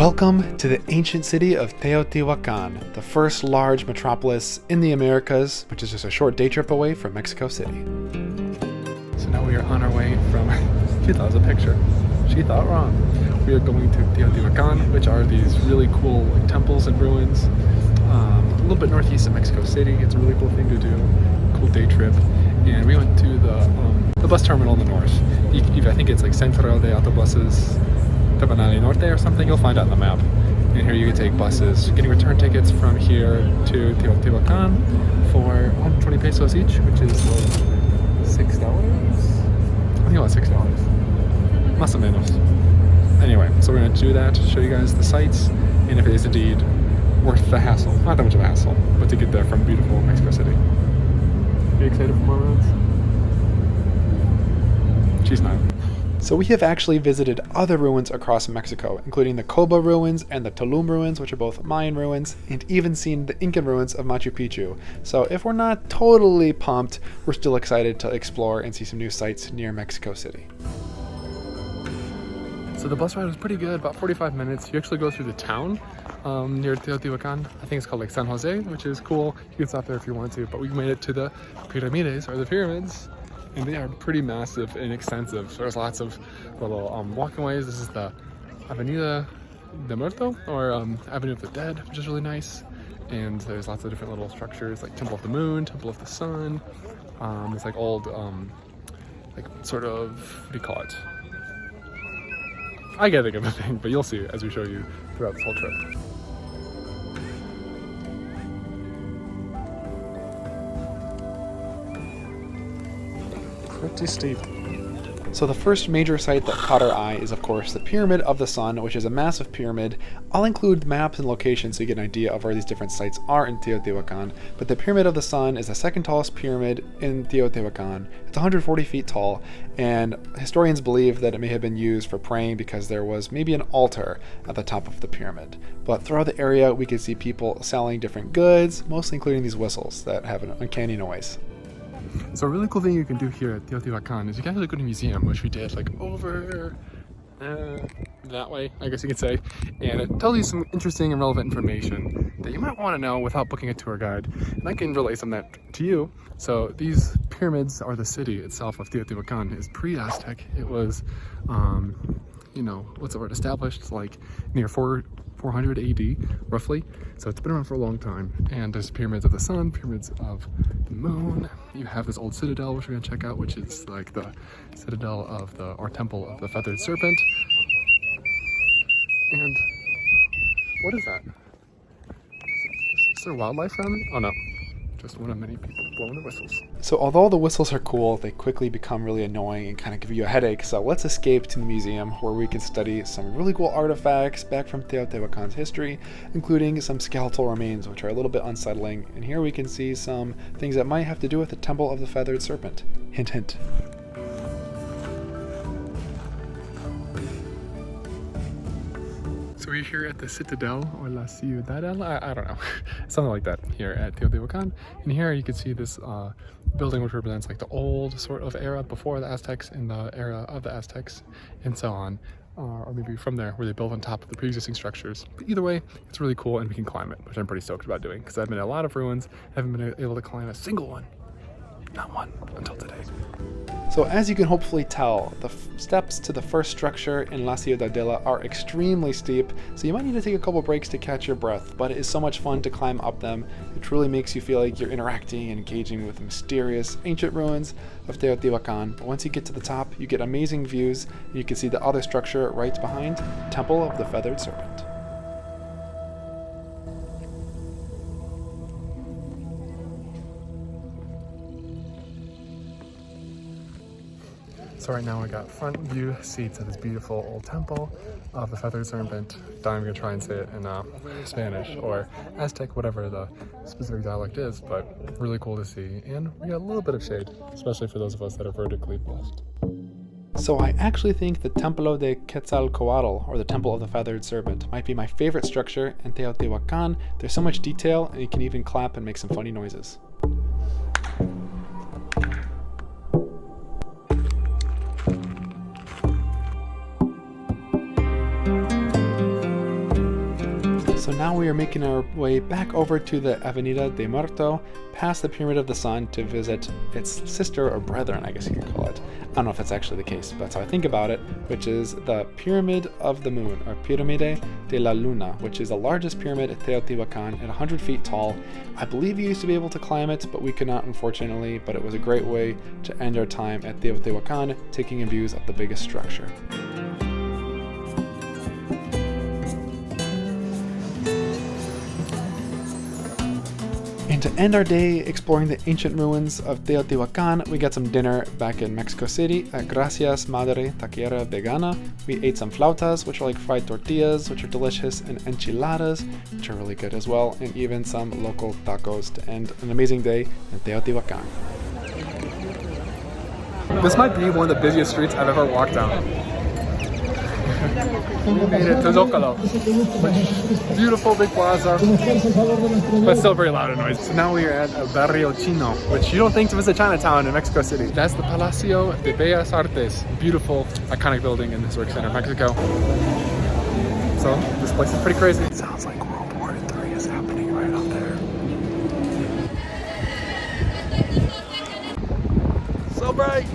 Welcome to the ancient city of Teotihuacan, the first large metropolis in the Americas, which is just a short day trip away from Mexico City. So now we are on our way from, she thought it was a picture. She thought wrong. We are going to Teotihuacan, which are these really cool temples and ruins, a little bit northeast of Mexico City. It's a really cool thing to do, cool day trip. And we went to the bus terminal in the north. I think it's like Centro de Autobuses Terminal Norte or something. You'll find out on the map. And here you can take buses, getting return tickets from here to Teotihuacan for 120 pesos each, which is like $6. I think it was $6. Más o menos. Anyway, so we're going to do that, show you guys the sights, and if it is indeed worth the hassle. Not that much of a hassle, but to get there from beautiful Mexico City. Are you excited for more roads? She's not. So we have actually visited other ruins across Mexico, including the Coba ruins and the Tulum ruins, which are both Mayan ruins, and even seen the Incan ruins of Machu Picchu. So if we're not totally pumped, we're still excited to explore and see some new sites near Mexico City. So the bus ride was pretty good, about 45 minutes. You actually go through the town near Teotihuacan. I think it's called like San Jose, which is cool. You can stop there if you want to, but we made it to the pyramids, or the pyramids. And they are pretty massive and extensive. So there's lots of little walking ways. This is the Avenida de Muerto, or Avenue of the Dead, which is really nice. And there's lots of different little structures, like Temple of the Moon, Temple of the Sun. It's like old, like sort of, what do you call it? I can't think of a thing, but you'll see as we show you throughout this whole trip. Pretty steep. So the first major site that caught our eye is of course the Pyramid of the Sun, which is a massive pyramid. I'll include maps and locations so you get an idea of where these different sites are in Teotihuacan, but the Pyramid of the Sun is the second tallest pyramid in Teotihuacan. It's 140 feet tall, and historians believe that it may have been used for praying because there was maybe an altar at the top of the pyramid. But throughout the area we could see people selling different goods, mostly including these whistles that have an uncanny noise. So a really cool thing you can do here at Teotihuacan is you can actually go to a museum, which we did like over that way, I guess you could say, and it tells you some interesting and relevant information that you might want to know without booking a tour guide, and I can relay some of that to you. So these pyramids, or the city itself of Teotihuacan, is pre-Aztec. It was, you know, what's the word, established like near 400 AD, roughly. So it's been around for a long time. And there's pyramids of the sun, pyramids of the moon. You have this old citadel, which we're gonna check out, which is like the citadel of the, or temple of the Feathered Serpent. And what is that? Is there wildlife around me? Oh no, just one of many people blowing the whistles. So although the whistles are cool, they quickly become really annoying and kind of give you a headache. So let's escape to the museum where we can study some really cool artifacts back from Teotihuacan's history, including some skeletal remains, which are a little bit unsettling. And here we can see some things that might have to do with the Temple of the Feathered Serpent. Hint, hint. So we're here at the Citadel, or La Ciudadela, I don't know, something like that here at Teotihuacan. And here you can see this building, which represents like the old sort of era before the Aztecs and the era of the Aztecs and so on. Or maybe from there where they built on top of the pre-existing structures. But either way, it's really cool and we can climb it, which I'm pretty stoked about doing because I've been in a lot of ruins, haven't been able to climb a single one. Not one until today. So as you can hopefully tell, the steps to the first structure in La Ciudadela are extremely steep, so you might need to take a couple breaks to catch your breath, but it is so much fun to climb up them. It truly makes you feel like you're interacting and engaging with the mysterious ancient ruins of Teotihuacan. But once you get to the top, you get amazing views, and you can see the other structure right behind, Temple of the Feathered Serpent. So right now we got front view seats at this beautiful old temple of the Feathered Serpent. I'm gonna try and say it in Spanish or Aztec, whatever the specific dialect is, but really cool to see. And we got a little bit of shade, especially for those of us that are vertically blessed. So I actually think the Templo de Quetzalcoatl, or the Temple of the Feathered Serpent, might be my favorite structure in Teotihuacan. There's so much detail, and you can even clap and make some funny noises. So now we are making our way back over to the Avenida de Muerto, past the Pyramid of the Sun, to visit its sister or brethren, I guess you could call it. I don't know if that's actually the case, but that's how I think about it, which is the Pyramid of the Moon, or Pirámide de la Luna, which is the largest pyramid at Teotihuacan at 100 feet tall. I believe you used to be able to climb it, but we could not, unfortunately, but it was a great way to end our time at Teotihuacan, taking in views of the biggest structure. And to end our day exploring the ancient ruins of Teotihuacan, we got some dinner back in Mexico City at Gracias Madre Taquera Vegana. We ate some flautas, which are like fried tortillas, which are delicious, and enchiladas, which are really good as well, and even some local tacos to end an amazing day in Teotihuacan. This might be one of the busiest streets I've ever walked down. We made it to Zocalo, which beautiful big plaza, but still very loud and noisy. So now we are at a Barrio Chino, which you don't think to visit Chinatown in Mexico City. That's the Palacio de Bellas Artes, beautiful, iconic building in the historic center of Mexico. So this place is pretty crazy. It sounds like World War III is happening right out there. So bright.